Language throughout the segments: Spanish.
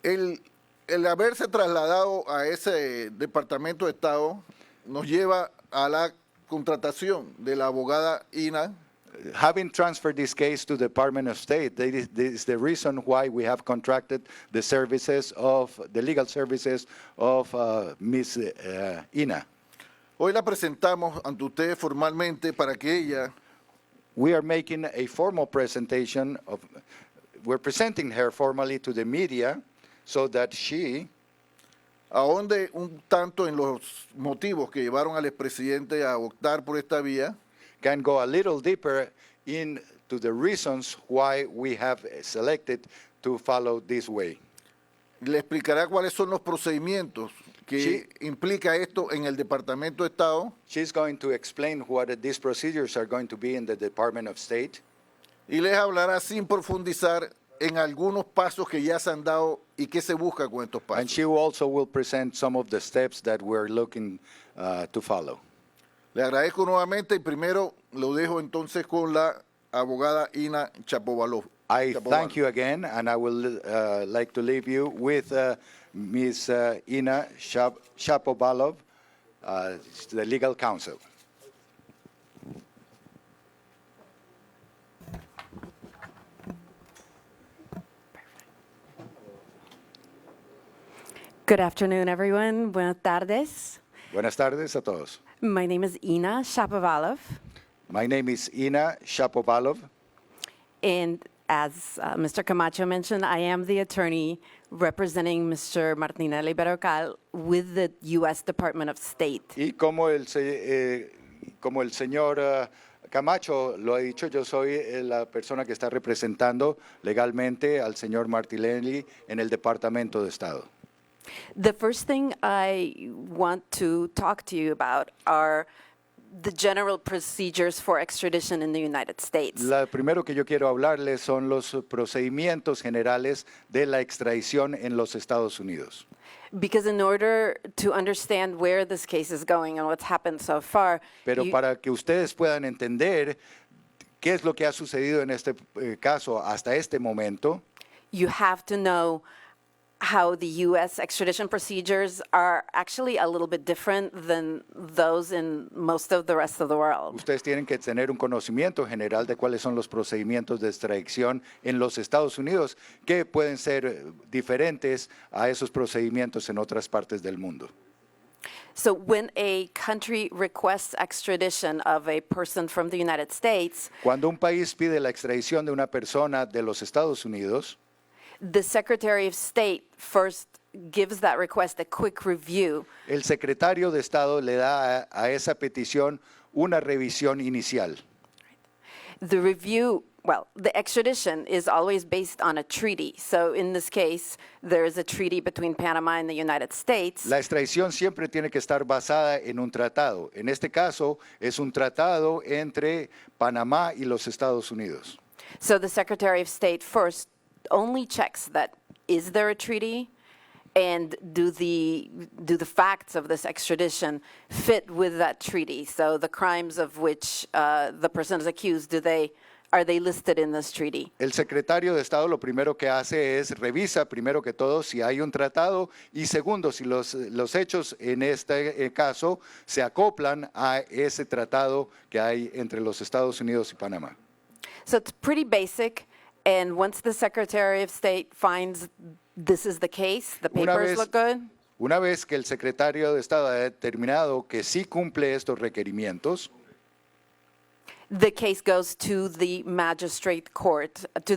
el haberse trasladado a ese Departamento de Estado nos lleva a la contratación de la abogada Inna. Having transferred this case to the Department of State, this is the reason why we have contracted the legal services of Ms. Inna. Hoy la presentamos ante ustedes formalmente para que ella We are making a formal presentation we're presenting her formally to the media so that she ahonde un tanto en los motivos que llevaron al expresidente a optar por esta vía can go a little deeper into the reasons why we have selected to follow this way. le explicará cuáles son los procedimientos que implica esto en el Departamento de Estado. She's going to explain what these procedures are going to be in the Department of State. Y les hablará sin profundizar en algunos pasos que ya se han dado y qué se busca con estos And pasos. she also will present some of the steps that we're looking to follow. Le agradezco nuevamente y primero lo dejo entonces con la abogada Inna Shapovalov. I thank you again, and I will like to leave you with Ms. Inna Shapovalov, the legal counsel. Good afternoon, everyone. Buenas tardes. Buenas tardes a todos. My name is Inna Shapovalov, My name is Inna Shapovalov. and as Mr. Camacho mentioned, I am the attorney representing Mr. Martinelli Berrocal with the U.S. Department of State. Y como el señor Camacho lo ha dicho, yo soy la persona que está representando legalmente al señor Martinelli en el Departamento de Estado. The first thing I want to talk to you about are the general procedures for extradition in the United States. Lo primero que yo quiero hablarles son los procedimientos generales de la extradición en los Estados Unidos. Because in order to understand where this case is going and what's happened so far, Pero para que ustedes puedan entender qué es lo que ha sucedido en este caso hasta este momento, you have to know how the U.S. extradition procedures are actually a little bit different than those in most of the rest of the world. ustedes tienen que tener un conocimiento general de cuáles son los procedimientos de extradición en los Estados Unidos que pueden ser diferentes a esos procedimientos en otras partes del mundo. So when a country requests extradition of a person from the United States, Cuando un país pide la extradición de una persona de los Estados Unidos, the Secretary of State first gives that request a quick review. el secretario de Estado le da a esa petición una revisión inicial. The review, well, the extradition is always based on a treaty. So in this case, there is a treaty between Panama and the United States. La extradición siempre tiene que estar basada en un tratado. En este caso, es un tratado entre Panamá y los Estados Unidos. So the Secretary of State first only checks that is there a treaty and do the facts of this extradition fit with that treaty? So the crimes of which the person is accused, are they listed in this treaty? El secretario de Estado lo primero que hace es revisa primero que todo si hay un tratado y segundo si los hechos en este caso se acoplan a ese tratado que hay entre los Estados Unidos y Panamá. So it's pretty basic. And once the Secretary of State finds this is the case, the papers look good, Una vez que el secretario de Estado ha determinado que sí cumple estos requerimientos, the case goes to the magistrate court, to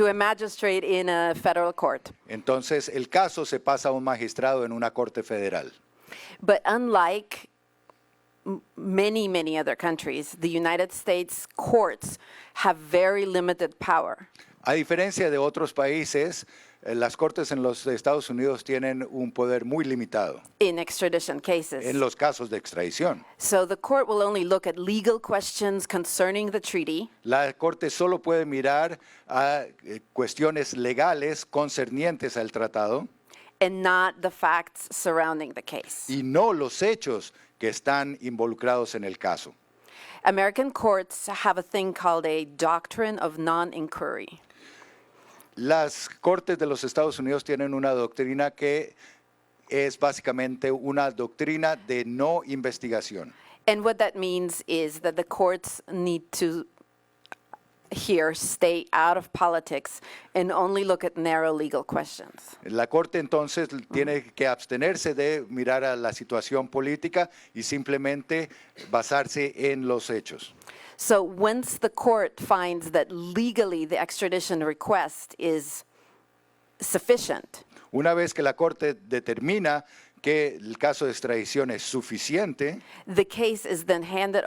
a magistrate in a federal court. entonces el caso se pasa a un magistrado en una corte federal. But unlike many, many other countries, the United States courts have very limited power. A diferencia de otros países, las cortes en los Estados Unidos tienen un poder muy limitado In extradition cases. en los casos de extradición. So the court will only look at legal questions concerning the treaty La corte solo puede mirar a cuestiones legales concernientes al tratado and not the facts surrounding the case. y no los hechos que están involucrados en el caso. American courts have a thing called a doctrine of non-inquiry. Las Cortes de los Estados Unidos tienen una doctrina que es básicamente una doctrina de no investigación. And what that means is that the courts need to here stay out of politics and only look at narrow legal questions. La Corte entonces tiene que abstenerse de mirar a la situación política y simplemente basarse en los hechos. So once the court finds that legally the extradition request is sufficient, Una vez que la Corte determina que el caso de extradición es suficiente, the case is then handed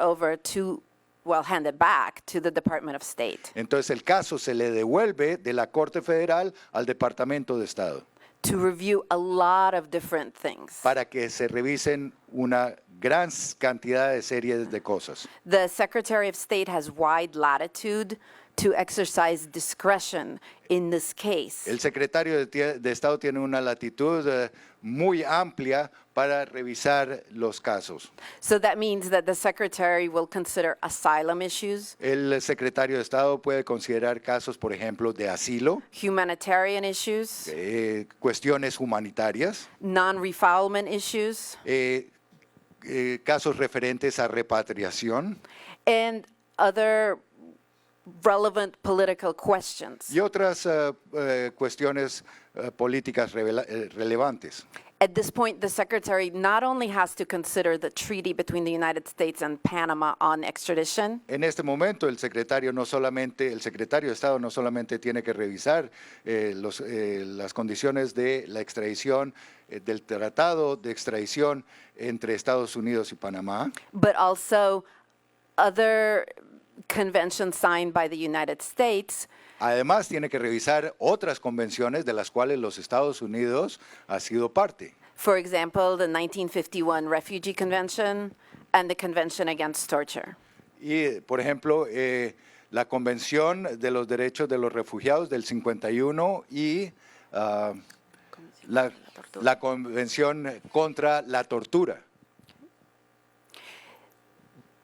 back to the Department of State entonces el caso se le devuelve de la Corte Federal al Departamento de Estado to review a lot of different things. para que se revisen una gran cantidad de series de cosas. The Secretary of State has wide latitude to exercise discretion in this case. El secretario de Estado tiene una latitud muy amplia para revisar los casos. So that means that the Secretary will consider asylum issues, El secretario de Estado puede considerar casos, por ejemplo, de asilo, humanitarian issues, cuestiones humanitarias, non-refoulement issues, casos referentes a repatriación and other relevant political questions. y otras cuestiones políticas relevantes. At this point, the Secretary not only has to consider the treaty between the United States and Panama on extradition, En este momento el secretario de Estado no solamente tiene que revisar las condiciones de la extradición, del tratado de extradición entre Estados Unidos y Panamá, but also other conventions signed by the United States además tiene que revisar otras convenciones de las cuales los Estados Unidos ha sido parte. For example, the 1951 Refugee Convention and the Convention Against Torture. Y, por ejemplo, la Convención de los Derechos de los Refugiados del 51 y la Convención contra la Tortura.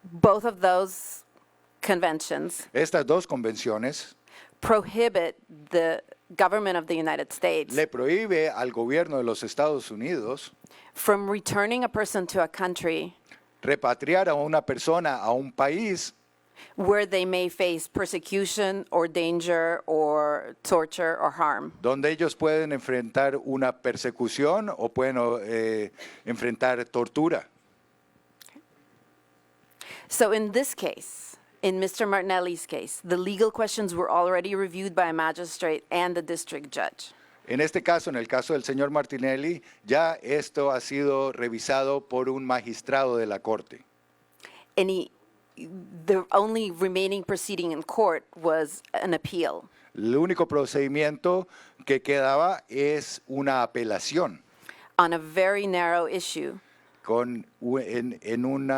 Both of those conventions Estas dos convenciones prohibit the government of the United States le prohíbe al gobierno de los Estados Unidos from returning a person to a country repatriar a una persona a un país where they may face persecution or danger or torture or harm. donde ellos pueden enfrentar una persecución o pueden enfrentar tortura. So in this case, in Mr. Martinelli's case, the legal questions were already reviewed by a magistrate and the district judge. En este caso, en el caso del señor Martinelli, ya esto ha sido revisado por un magistrado de la Corte. And the only remaining proceeding in court was an appeal. El único procedimiento que quedaba es una apelación On a very narrow issue. en un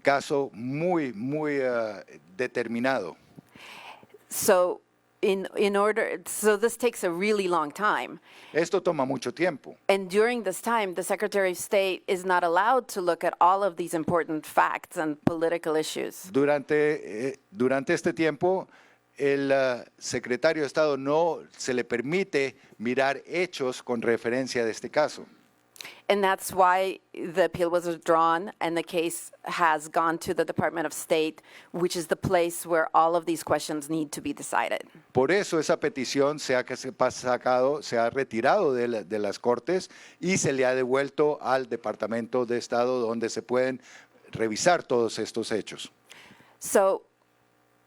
caso muy determinado. So so this takes a really long time. Esto toma mucho tiempo. And during this time, the Secretary of State is not allowed to look at all of these important facts and political issues. Durante este tiempo, el secretario de Estado no se le permite mirar hechos con referencia de este caso. And that's why the appeal was withdrawn and the case has gone to the Department of State, which is the place where all of these questions need to be decided. Por eso esa petición se ha retirado de las Cortes y se le ha devuelto al Departamento de Estado donde se pueden revisar todos estos hechos. So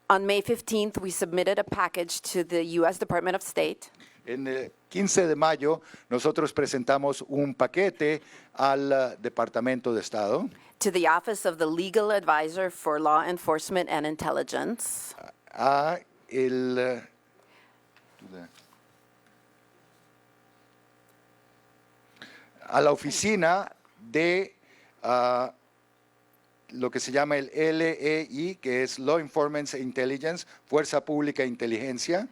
on May 15th, we submitted a package to the U.S. Department of State. En el 15 de mayo nosotros presentamos un paquete al Departamento de Estado, To the Office of the Legal Advisor for Law Enforcement and Intelligence, a la oficina de lo que se llama el LEI, que es Law Enforcement and Intelligence, Fuerza Pública e Inteligencia.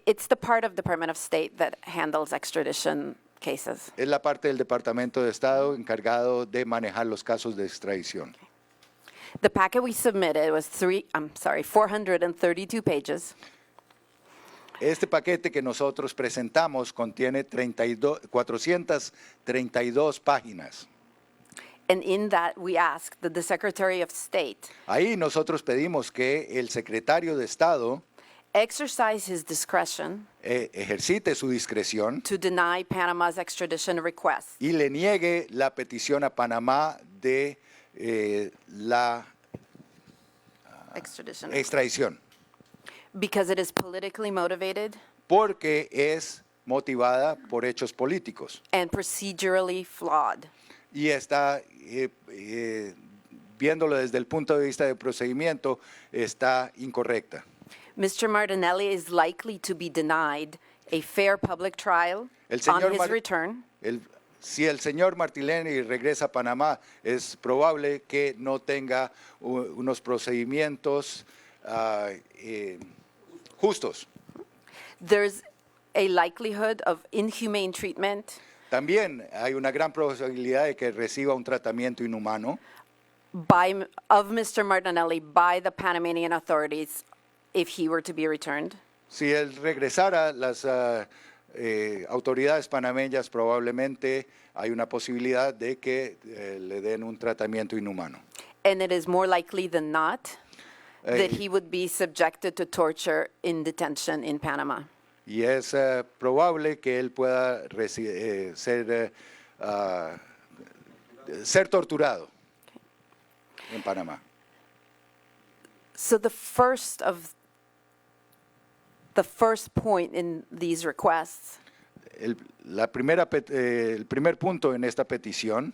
It's the part of Department of State that handles extradition cases. Es la parte del Departamento de Estado encargado de manejar los casos de extradición. The packet we submitted was 432 pages. Este paquete que nosotros presentamos contiene 432 páginas. And in that, we ask that the Secretary of State Ahí nosotros pedimos que el secretario de Estado exercise his discretion ejercite su discreción to deny Panama's extradition request y le niegue la petición a Panamá de la extradición, because it is politically motivated porque es motivada por hechos políticos and procedurally flawed. y está, viéndolo desde el punto de vista de procedimiento, está incorrecta. Mr. Martinelli is likely to be denied a fair public trial El on señor his return, Si el señor Martinelli regresa a Panamá, es probable que no tenga unos procedimientos justos. there's a likelihood of inhumane treatment También hay una gran probabilidad de que reciba un tratamiento inhumano of Mr. Martinelli by the Panamanian authorities if he were to be returned. Si él regresara, las autoridades panameñas probablemente hay una posibilidad de que le den un tratamiento inhumano. And it is more likely than not that he would be subjected to torture in detention in Panama. Y es probable que él pueda ser torturado en Panamá. So the first point in these requests El primer punto en esta petición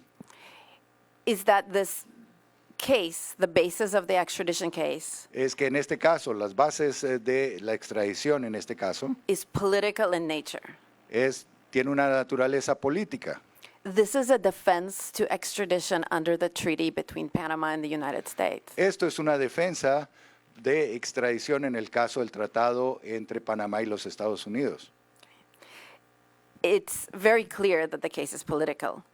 is that this case, the basis of the extradition case, es que en este caso, las bases de la extradición en este caso, is political in nature. tiene una naturaleza política. This is a defense to extradition under the treaty between Panama and the United States. Esto es una defensa de extradición en el caso del tratado entre Panamá y los Estados Unidos. It's very clear that the case is political.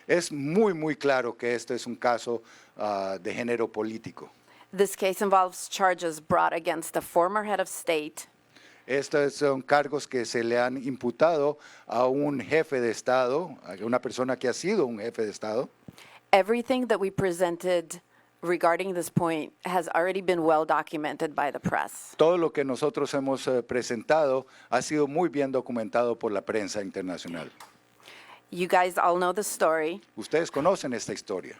Es muy claro que este es un caso de género político. This case involves charges brought against the former head of state Estos son cargos que se le han imputado a un jefe de Estado, a una persona que ha sido un jefe de Estado. Everything that we presented regarding this point has already been well documented by the press. Todo lo que nosotros hemos presentado ha sido muy bien documentado por la prensa internacional. You guys all know the story. Ustedes conocen esta historia.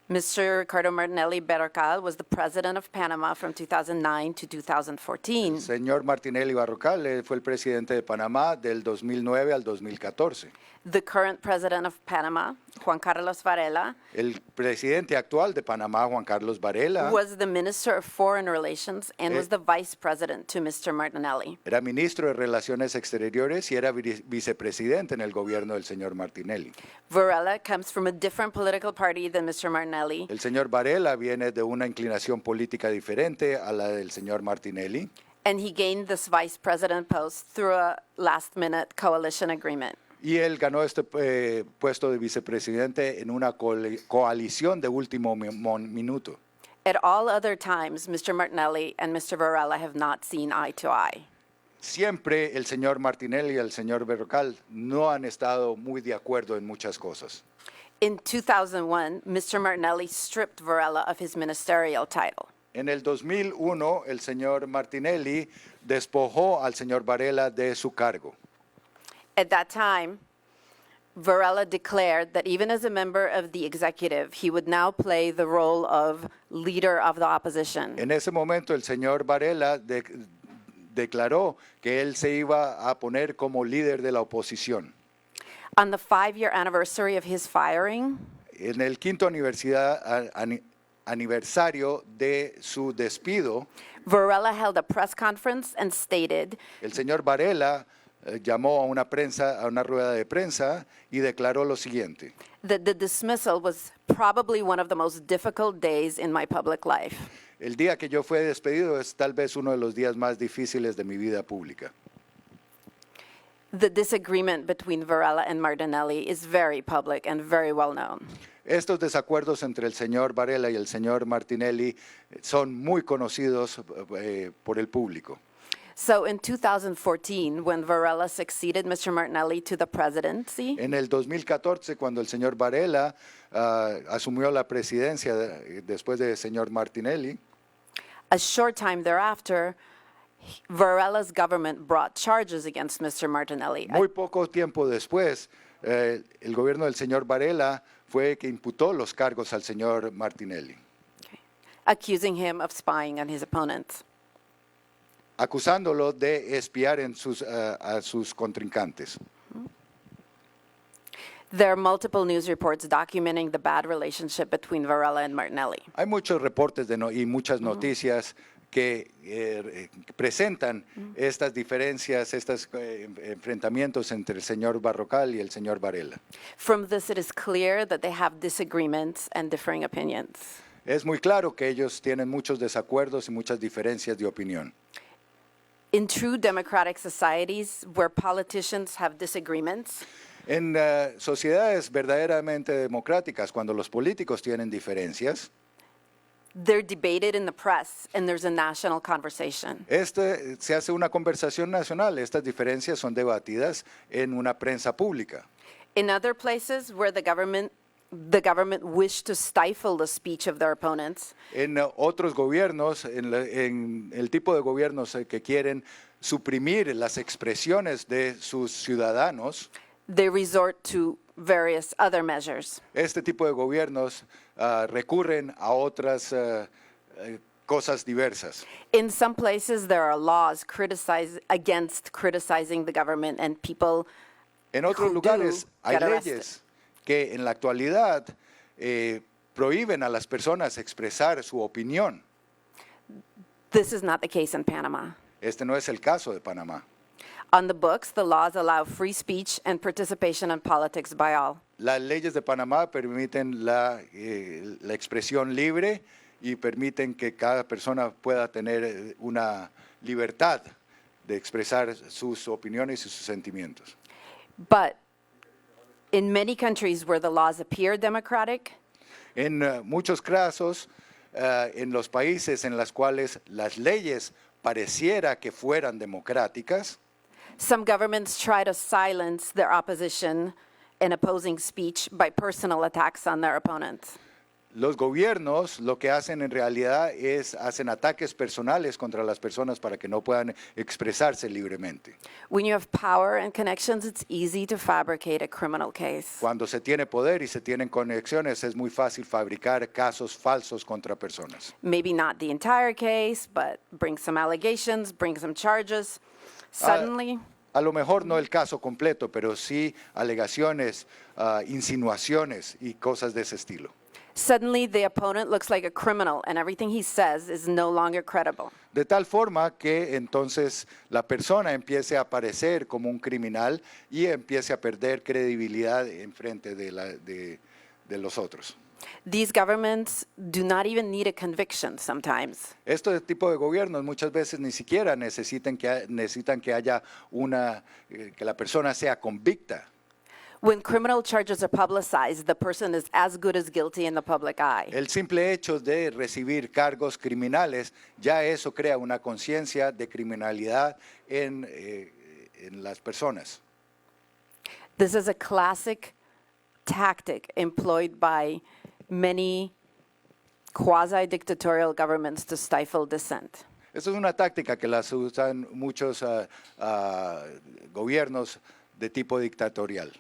Mr. Ricardo Martinelli Berrocal was the president of Panama from 2009 to 2014. El señor Martinelli Berrocal fue el presidente de Panamá del 2009 al 2014. The current president of Panama, Juan Carlos Varela, El presidente actual de Panamá, Juan Carlos Varela, was the Minister of Foreign Relations and was the vice president to Mr. Martinelli. era ministro de Relaciones Exteriores y era vicepresidente en el gobierno del señor Martinelli. Varela comes from a different political party than Mr. Martinelli, El señor Varela viene de una inclinación política diferente a la del señor Martinelli and he gained this vice president post through a last-minute coalition agreement. y él ganó este puesto de vicepresidente en una coalición de último minuto. At all other times, Mr. Martinelli and Mr. Varela have not seen eye to eye. Siempre el señor Martinelli y el señor Berrocal no han estado muy de acuerdo en muchas cosas. In 2001, Mr. Martinelli stripped Varela of his ministerial title. En el 2001, el señor Martinelli despojó al señor Varela de su cargo. At that time, Varela declared that even as a member of the executive, he would now play the role of leader of the opposition. En ese momento, el señor Varela declaró que él se iba a poner como líder de la oposición. On the 5-year anniversary of his firing, En el quinto aniversario de su despido, Varela held a press conference and stated el señor Varela llamó a una rueda de prensa y declaró lo siguiente: that the dismissal was probably one of the most difficult days in my public life. el día que yo fui despedido es tal vez uno de los días más difíciles de mi vida pública. The disagreement between Varela and Martinelli is very public and very well known. Estos desacuerdos entre el señor Varela y el señor Martinelli son muy conocidos por el público. So in 2014, when Varela succeeded Mr. Martinelli to the presidency, En el 2014, cuando el señor Varela asumió la presidencia después del señor Martinelli, a short time thereafter, Varela's government brought charges against Mr. Martinelli, muy poco tiempo después, el gobierno del señor Varela fue que imputó los cargos al señor Martinelli, accusing him of spying on his opponents. acusándolo de espiar a sus contrincantes. There are multiple news reports documenting the bad relationship between Varela and Martinelli. Hay muchos reportes y muchas noticias que presentan estas diferencias, estos enfrentamientos entre el señor Barrocal y el señor Varela. From this, it is clear that they have disagreements and differing opinions. Es muy claro que ellos tienen muchos desacuerdos y muchas diferencias de opinión. In true democratic societies where politicians have disagreements, En sociedades verdaderamente democráticas, cuando los políticos tienen diferencias, they're debated in the press and there's a national conversation. se hace una conversación nacional. Estas diferencias son debatidas en una prensa pública. In other places where the government wished to stifle the speech of their opponents, En otros gobiernos, en el tipo de gobiernos que quieren suprimir las expresiones de sus ciudadanos, they resort to various other measures. este tipo de gobiernos recurren a otras cosas diversas. In some places, there are laws against criticizing the government, and people En otros who lugares do hay get arrested. leyes que en la actualidad prohíben a las personas expresar su opinión. This is not the case in Panama. Este no es el caso de Panamá. On the books, the laws allow free speech and participation in politics by all. Las leyes de Panamá permiten la expresión libre y permiten que cada persona pueda tener una libertad de expresar sus opiniones y sus sentimientos. But in many countries where the laws appear democratic, En muchos casos, en los países en los cuales las leyes pareciera que fueran democráticas, some governments try to silence their opposition and opposing speech by personal attacks on their opponents. los gobiernos lo que hacen en realidad es hacen ataques personales contra las personas para que no puedan expresarse libremente. When you have power and connections, it's easy to fabricate a criminal case. Cuando se tiene poder y se tienen conexiones, es muy fácil fabricar casos falsos contra personas. Maybe not the entire case, but bring some allegations, bring some charges. Suddenly, A lo mejor no el caso completo, pero sí alegaciones, insinuaciones y cosas de ese estilo. suddenly the opponent looks like a criminal and everything he says is no longer credible. De tal forma que entonces la persona empiece a aparecer como un criminal y empiece a perder credibilidad en frente de los otros. These governments do not even need a conviction sometimes. Este tipo de gobiernos muchas veces ni siquiera necesitan que haya que la persona sea convicta. When criminal charges are publicized, the person is as good as guilty in the public eye. El simple hecho de recibir cargos criminales, ya eso crea una conciencia de criminalidad en las personas. This is a classic tactic employed by many quasi-dictatorial governments to stifle dissent. Esa es una táctica que las usan muchos gobiernos de tipo dictatorial.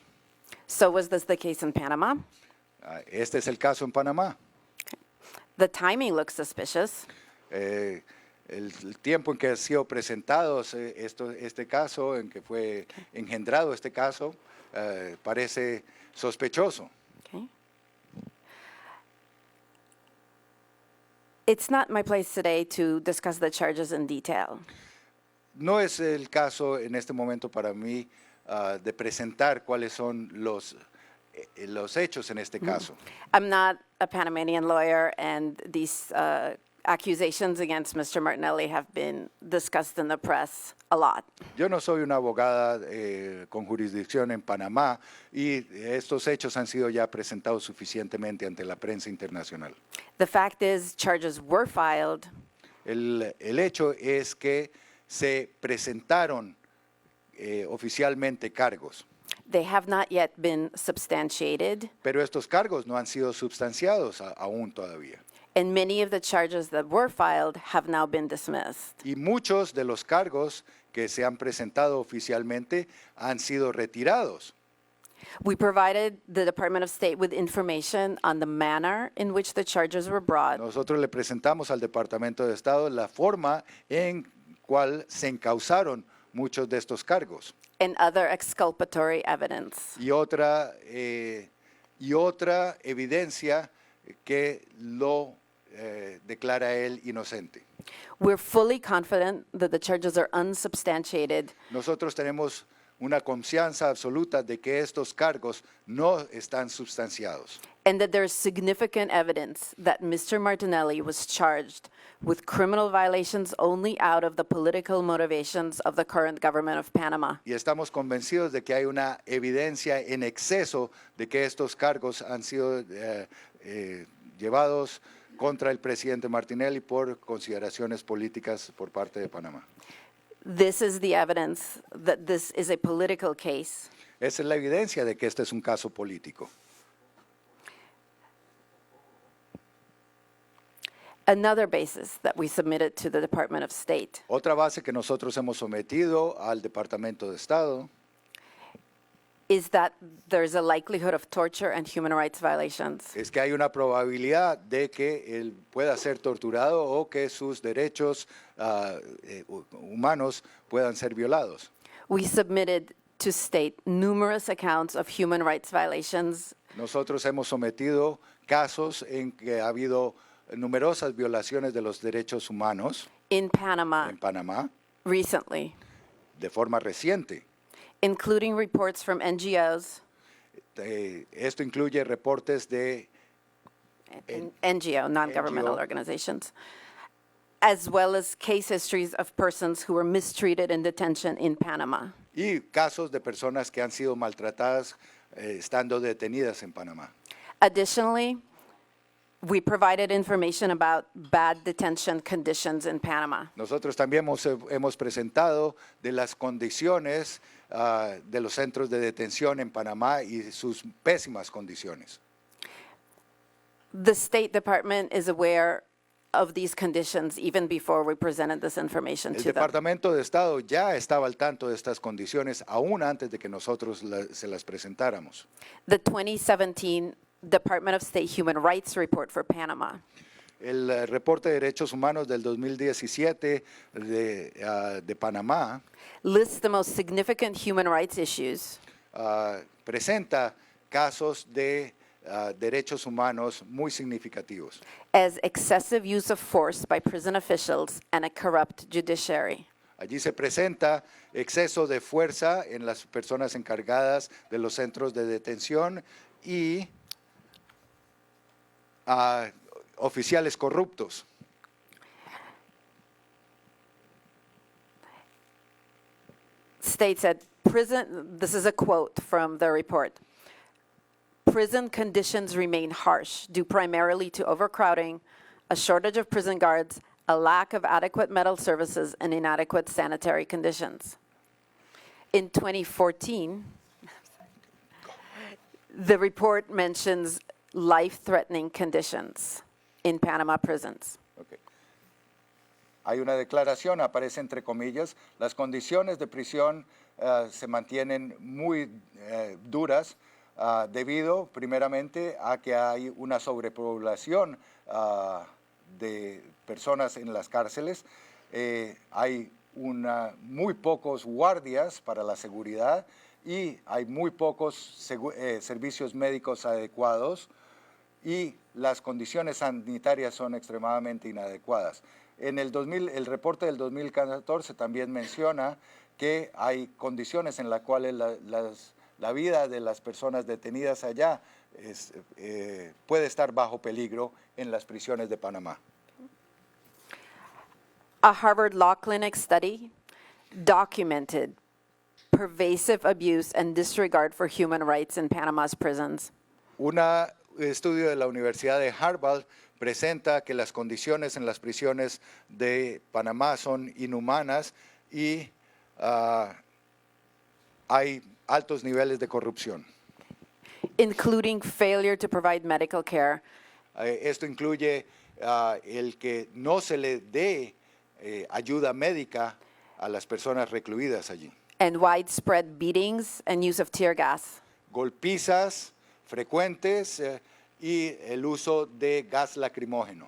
So was this the case in Panama? Este es el caso en Panamá. The timing looks suspicious. El tiempo en que ha sido presentado este caso, en que fue engendrado este caso, parece sospechoso. Okay. It's not my place today to discuss the charges in detail. No es el caso en este momento para mí de presentar cuáles son los hechos en este caso. I'm not a Panamanian lawyer, and these accusations against Mr. Martinelli have been discussed in the press a lot. Yo no soy una abogada con jurisdicción en Panamá y estos hechos han sido ya presentados suficientemente ante la prensa internacional. The fact is, charges were filed, El hecho es que se presentaron oficialmente cargos, They have not yet been substantiated, pero estos cargos no han sido substanciados aún todavía. and many of the charges that were filed have now been dismissed. Y muchos de los cargos que se han presentado oficialmente han sido retirados. We provided the Department of State with information on the manner in which the charges were brought, Nosotros le presentamos al Departamento de Estado la forma en cual se encauzaron muchos de estos cargos. and other exculpatory evidence. Y otra evidencia que lo declara él inocente. We're fully confident that the charges are unsubstantiated Nosotros tenemos una confianza absoluta de que estos cargos no están substanciados and that there is significant evidence that Mr. Martinelli was charged with criminal violations only out of the political motivations of the current government of Panama. y estamos convencidos de que hay una evidencia en exceso de que estos cargos han sido llevados contra el presidente Martinelli por consideraciones políticas por parte de Panamá. This is the evidence that this is a political case. Esa es la evidencia de que este es un caso político. Another basis that we submitted to the Department of State Otra base que nosotros hemos sometido al Departamento de Estado is that there's a likelihood of torture and human rights violations. es que hay una probabilidad de que él pueda ser torturado o que sus derechos humanos puedan ser violados. We submitted to state numerous accounts of human rights violations Nosotros hemos sometido casos en que ha habido numerosas violaciones de los derechos humanos in Panama en Panamá recently, de forma reciente. including reports from NGOs, Esto incluye reportes de NGO, non-governmental NGO. organizations, as well as case histories of persons who were mistreated in detention in Panama. y casos de personas que han sido maltratadas estando detenidas en Panamá. Additionally, we provided information about bad detention conditions in Panama. Nosotros también hemos presentado de las condiciones de los centros de detención en Panamá y sus pésimas condiciones. The State Department is aware of these conditions even before we presented this information El to them. Departamento de Estado ya estaba al tanto de estas condiciones aún antes de que nosotros se las presentáramos. The 2017 Department of State Human Rights Report for Panama El reporte de derechos humanos del 2017 de Panamá lists the most significant human rights issues presenta casos de derechos humanos muy significativos. as excessive use of force by prison officials and a corrupt judiciary. Allí se presenta exceso de fuerza en las personas encargadas de los centros de detención y oficiales corruptos. States that this is a quote from the report, prison conditions remain harsh due primarily to overcrowding, a shortage of prison guards, a lack of adequate medical services, and inadequate sanitary conditions. In 2014, the report mentions life-threatening conditions in Panama prisons. Okay. Hay una declaración, aparece entre comillas, las condiciones de prisión se mantienen muy duras debido primeramente a que hay una sobrepoblación de personas en las cárceles, hay muy pocos guardias para la seguridad y hay muy pocos servicios médicos adecuados y las condiciones sanitarias son extremadamente inadecuadas. El reporte del 2014 también menciona que hay condiciones en las cuales la vida de las personas detenidas allá puede estar bajo peligro en las prisiones de Panamá. A Harvard Law Clinic study documented pervasive abuse and disregard for human rights in Panama's prisons. Un estudio de la Universidad de Harvard presenta que las condiciones en las prisiones de Panamá son inhumanas y hay altos niveles de corrupción. including failure to provide medical care, Esto incluye el que no se le dé ayuda médica a las personas recluidas allí. and widespread beatings and use of tear gas. Golpizas frecuentes y el uso de gas lacrimógeno.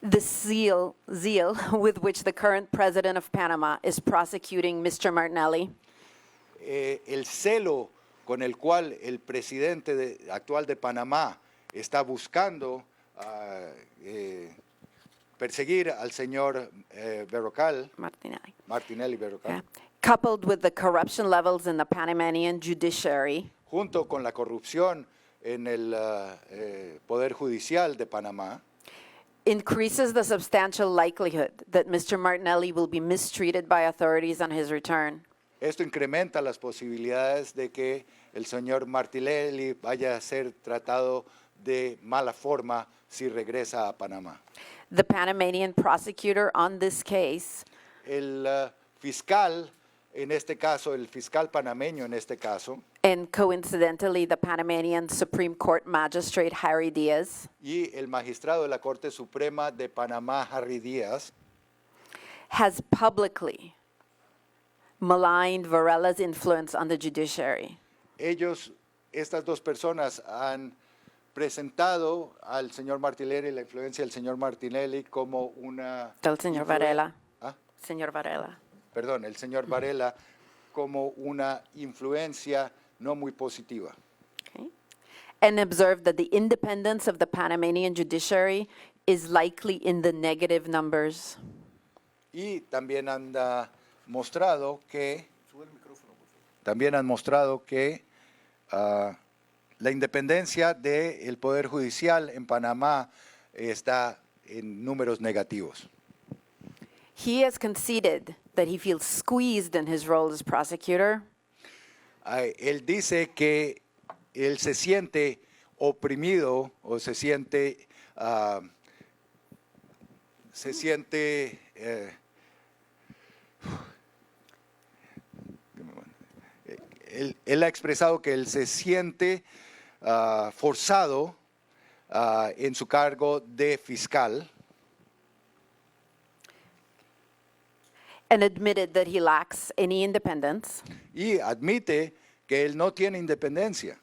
The zeal with which the current president of Panama is prosecuting Mr. Martinelli El celo con el cual el presidente actual de Panamá está buscando perseguir al señor Martinelli Berrocal, yeah, coupled with the corruption levels in the Panamanian judiciary, junto con la corrupción en el Poder Judicial de Panamá, increases the substantial likelihood that Mr. Martinelli will be mistreated by authorities on his return. esto incrementa las posibilidades de que el señor Martinelli vaya a ser tratado de mala forma si regresa a Panamá. The Panamanian prosecutor on this case El fiscal, en este caso, el fiscal panameño en este caso, and coincidentally the Panamanian Supreme Court magistrate Harry Diaz y el magistrado de la Corte Suprema de Panamá, Harry Díaz, has publicly maligned Varela's influence on the judiciary. estas dos personas han presentado al señor Martinelli, la influencia del señor Martinelli como una... El señor Varela. ¿Ah? Señor Varela. Perdón, el señor Varela como una influencia no muy positiva. Okay. And observed that the independence of the Panamanian judiciary is likely in the negative numbers. Y también han mostrado que la independencia del Poder Judicial en Panamá está en números negativos. He has conceded that he feels squeezed in his role as prosecutor Él dice que él se siente oprimido o se siente él ha expresado que él se siente forzado en su cargo de fiscal and admitted that he lacks any independence. y admite que él no tiene independencia.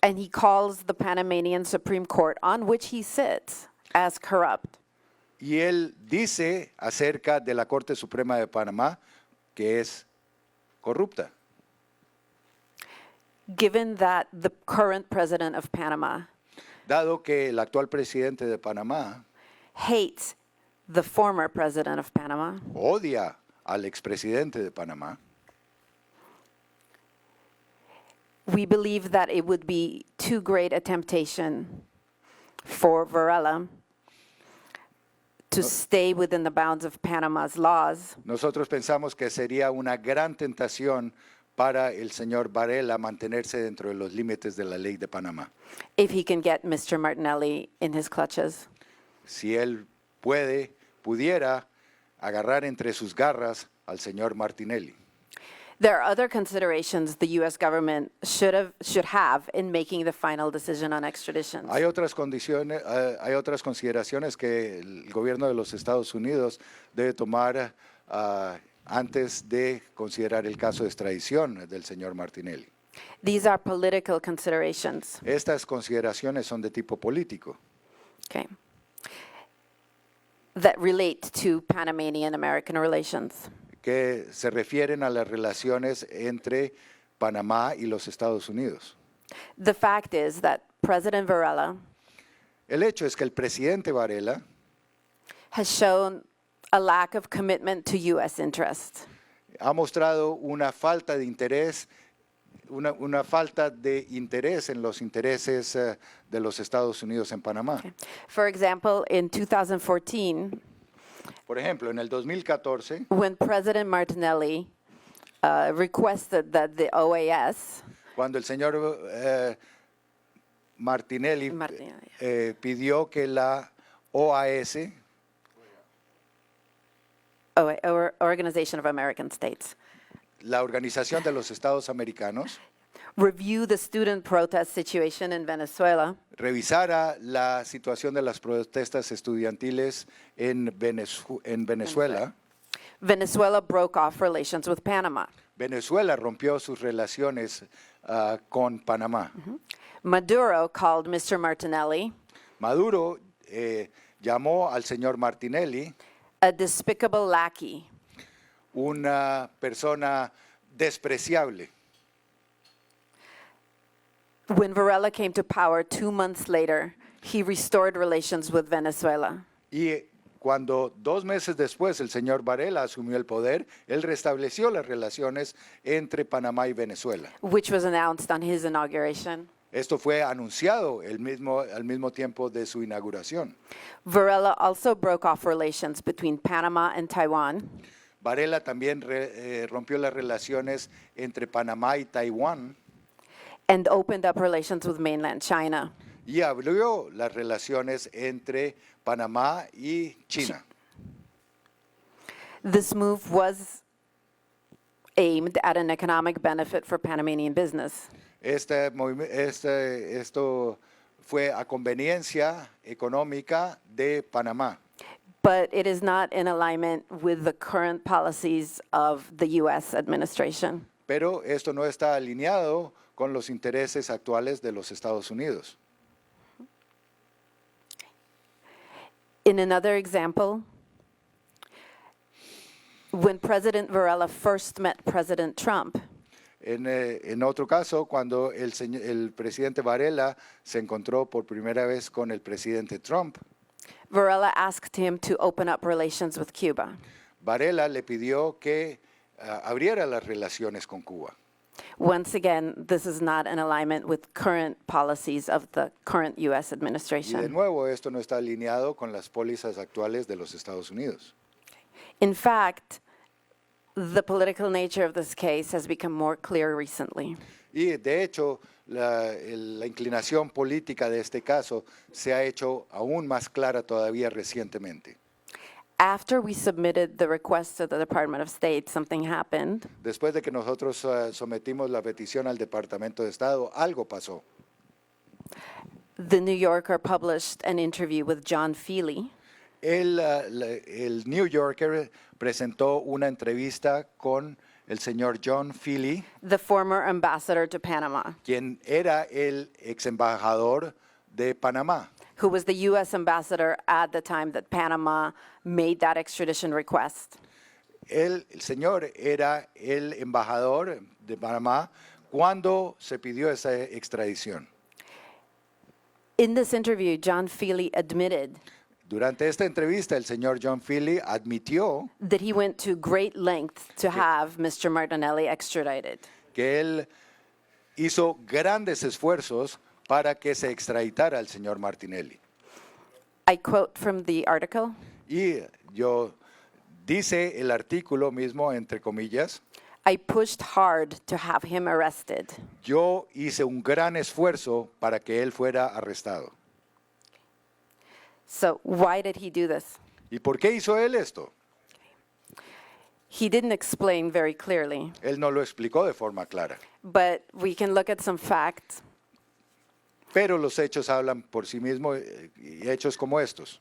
And he calls the Panamanian Supreme Court, on which he sits, as corrupt. Y él dice acerca de la Corte Suprema de Panamá que es corrupta. Given that the current president of Panama Dado que el actual presidente de Panamá hates the former president of Panama, odia al expresidente de Panamá, we believe that it would be too great a temptation for Varela to stay within the bounds of Panama's laws nosotros pensamos que sería una gran tentación para el señor Varela mantenerse dentro de los límites de la ley de Panamá. if he can get Mr. Martinelli in his clutches. Si él pudiera agarrar entre sus garras al señor Martinelli. There are other considerations the U.S. government should have in making the final decision on extradition. Hay otras consideraciones que el gobierno de los Estados Unidos debe tomar antes de considerar el caso de extradición del señor Martinelli. These are political considerations. Estas consideraciones son de tipo político, Okay. That relate to Panamanian-American relations. que se refieren a las relaciones entre Panamá y los Estados Unidos. The fact is that President Varela El hecho es que el presidente Varela has shown a lack of commitment to U.S. interests. ha mostrado una falta de interés, una falta de interés en los intereses de los Estados Unidos en Panamá. For example, in 2014, Por ejemplo, en el 2014, when President Martinelli requested that the OAS cuando el señor Martinelli pidió que la OAS Organization of American States. La Organización de los Estados Americanos Review the student protest situation in Venezuela. revisara la situación de las protestas estudiantiles en Venezuela. Venezuela broke off relations with Panama. Venezuela rompió sus relaciones con Panamá. Maduro called Mr. Martinelli Maduro llamó al señor Martinelli a despicable lackey. una persona despreciable. When Varela came to power 2 months later, he restored relations with Venezuela. Y cuando 2 meses después el señor Varela asumió el poder, él restableció las relaciones entre Panamá y Venezuela. Which was announced on his inauguration. Esto fue anunciado al mismo tiempo de su inauguración. Varela also broke off relations between Panama and Taiwan. Varela también rompió las relaciones entre Panamá y Taiwán And opened up relations with mainland China. y abrió las relaciones entre Panamá y China. This move was aimed at an economic benefit for Panamanian business. Esto fue a conveniencia económica de Panamá, But it is not in alignment with the current policies of the U.S. administration. pero esto no está alineado con los intereses actuales de los Estados Unidos. In another example, when President Varela first met President Trump, En otro caso, cuando el presidente Varela se encontró por primera vez con el presidente Trump, Varela asked him to open up relations with Cuba. Varela le pidió que abriera las relaciones con Cuba. Once again, this is not in alignment with current policies of the current U.S. Y de administration. nuevo, esto no está alineado con las pólizas actuales de los Estados Unidos. In fact, the political nature of this case has become more clear recently. Y de hecho, la inclinación política de este caso se ha hecho aún más clara todavía recientemente. After we submitted the request to the Department of State, something happened. Después de que nosotros sometimos la petición al Departamento de Estado, algo pasó. The New Yorker published an interview with John Feely, El New Yorker presentó una entrevista con el señor John Feely, the former ambassador to Panama, quien era el ex embajador de Panamá, who was the U.S. ambassador at the time that Panama made that extradition request. El señor era el embajador de Panamá cuando se pidió esa extradición. In this interview, John Feely admitted Durante esta entrevista, el señor John Feely admitió that he went to great lengths to have Mr. Martinelli extradited. que él hizo grandes esfuerzos para que se extraditara al señor Martinelli. I quote from the article, Y dice el artículo mismo, entre comillas, I pushed hard to have him arrested. yo hice un gran esfuerzo para que él fuera arrestado. So why did he do this? ¿Y por qué hizo él esto? He didn't explain very clearly, Él no lo explicó de forma clara, but we can look at some facts. pero los hechos hablan por sí mismos, y hechos como estos.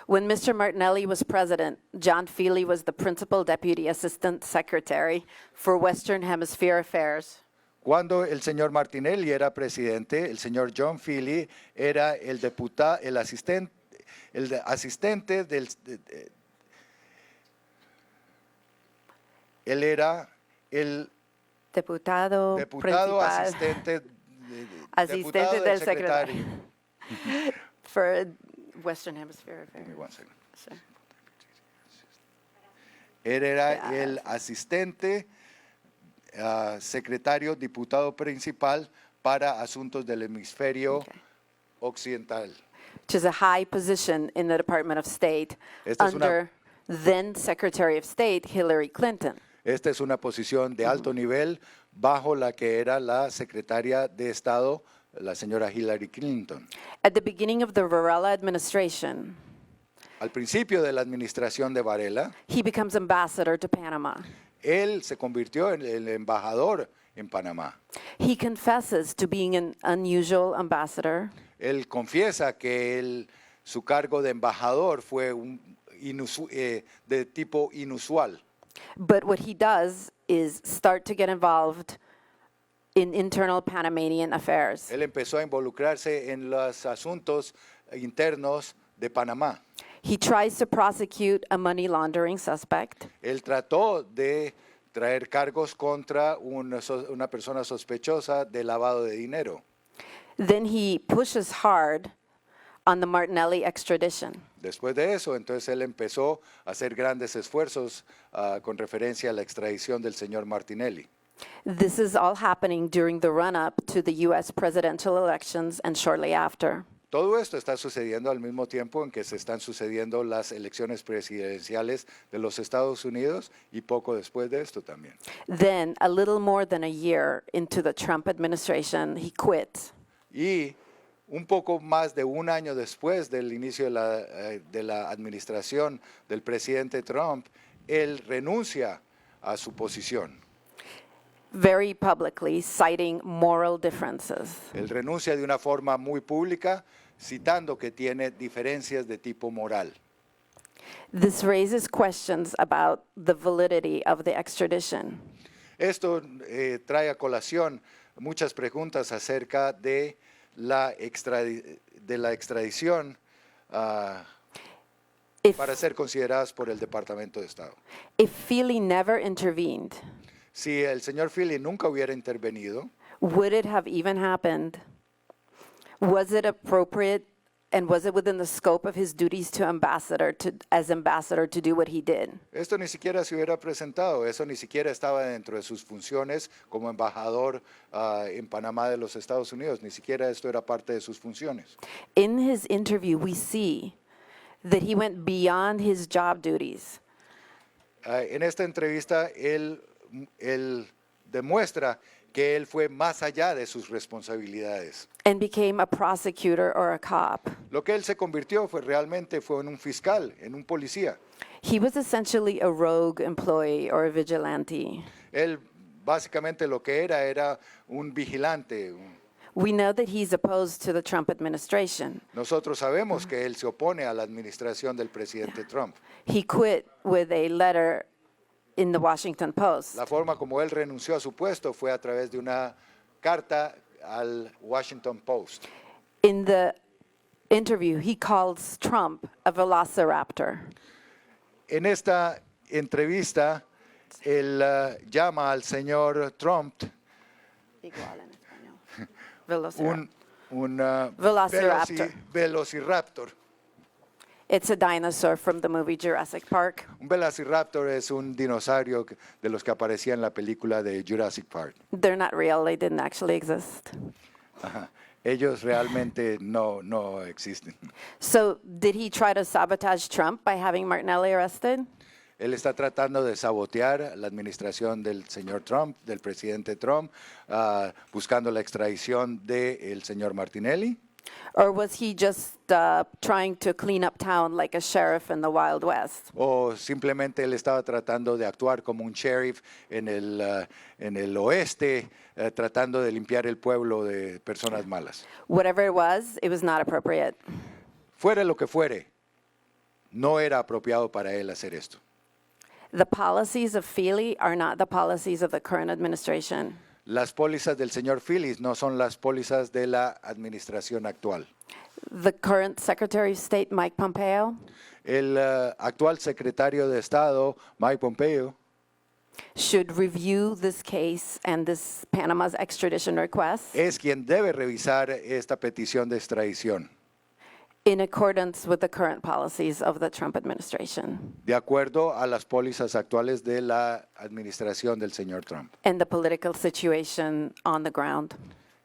When Mr. Martinelli was president, John Feely was the principal deputy assistant secretary for Western Hemisphere Affairs. Cuando el señor Martinelli era presidente, el señor John Feely era el asistente del... Él era el Diputado principal, asistente, asistente diputado del secretario. secretario for Western Hemisphere Affairs. Give me one second. Sure. Él era el asistente, secretario, diputado principal para asuntos del hemisferio occidental. Which is a high position in the Department of State Esta es una- under then Secretary of State Hillary Clinton. Esta es una posición de alto nivel bajo la que era la secretaria de Estado, la señora Hillary Clinton. At the beginning of the Varela administration, Al principio de la administración de Varela, he becomes ambassador to Panama. él se convirtió en el embajador en Panamá. He confesses to being an unusual ambassador. Él confiesa que su cargo de embajador fue de tipo inusual. But what he does is start to get involved in internal Panamanian affairs. Él empezó a involucrarse en los asuntos internos de Panamá. He tries to prosecute a money laundering suspect. Él trató de traer cargos contra una persona sospechosa de lavado de dinero. Then he pushes hard on the Martinelli extradition. Después de eso, entonces él empezó a hacer grandes esfuerzos con referencia a la extradición del señor Martinelli. This is all happening during the run-up to the U.S. presidential elections and shortly after. Todo esto está sucediendo al mismo tiempo en que se están sucediendo las elecciones presidenciales de los Estados Unidos y poco después de esto también. Then, a little more than a year into the Trump administration, he quits. Y un poco más de un año después del inicio de la administración del presidente Trump, él renuncia a su posición. Very publicly, citing moral differences. Él renuncia de una forma muy pública, citando que tiene diferencias de tipo moral. This raises questions about the validity of the extradition. Esto trae a colación muchas preguntas acerca de la extradición If, para ser consideradas por el Departamento de Estado. if Feely never intervened, Si el señor Philly nunca hubiera intervenido, would it have even happened? Was it appropriate and was it within the scope of his duties as ambassador to do what he did? esto ni siquiera se hubiera presentado, eso ni siquiera estaba dentro de sus funciones como embajador en Panamá de los Estados Unidos, ni siquiera esto era parte de sus funciones. In his interview, we see that he went beyond his job duties. En esta entrevista, él demuestra que él fue más allá de sus responsabilidades. And became a prosecutor or a cop. Lo que él se convirtió realmente fue en un fiscal, en un policía. He was essentially a rogue employee or a vigilante. Él básicamente lo que era un vigilante. We know that he's opposed to the Trump administration. Nosotros sabemos que él se opone a la administración del presidente Trump. He quit with a letter in the Washington Post. La forma como él renunció a su puesto fue a través de una carta al Washington Post. In the interview, he calls Trump a velociraptor. En esta entrevista, él llama al señor Trump Igual en español. Velociraptor. un Velociraptor. velociraptor. It's a dinosaur from the movie Jurassic Park. Un velociraptor es un dinosaurio de los que aparecía en la película de Jurassic Park. They're not real, they didn't actually exist. Ajá. Ellos realmente no existen. So, did he try to sabotage Trump by having Martinelli arrested? Él está tratando de sabotear la administración del señor Trump, del presidente Trump, buscando la extradición del señor Martinelli. Or was he just trying to clean up town like a sheriff in the Wild West? O simplemente él estaba tratando de actuar como un sheriff en el oeste, tratando de limpiar el pueblo de personas malas. Whatever it was not appropriate. Fuera lo que fuere, no era apropiado para él hacer esto. The policies of Feely are not the policies of the current administration. Las pólizas del señor Phillips no son las pólizas de la administración actual. The current Secretary of State, Mike Pompeo, El actual secretario de Estado, Mike Pompeo, should review this case and this Panama's extradition request es quien debe revisar esta petición de extradición, in accordance with the current policies of the Trump administration de acuerdo a las pólizas actuales de la administración del señor Trump and the political situation on the ground.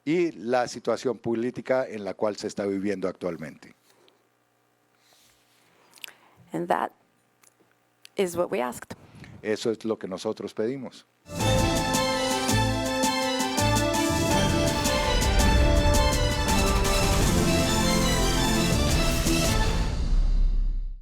y la situación política en la cual se está viviendo actualmente. And that is what we asked. Eso es lo que nosotros pedimos.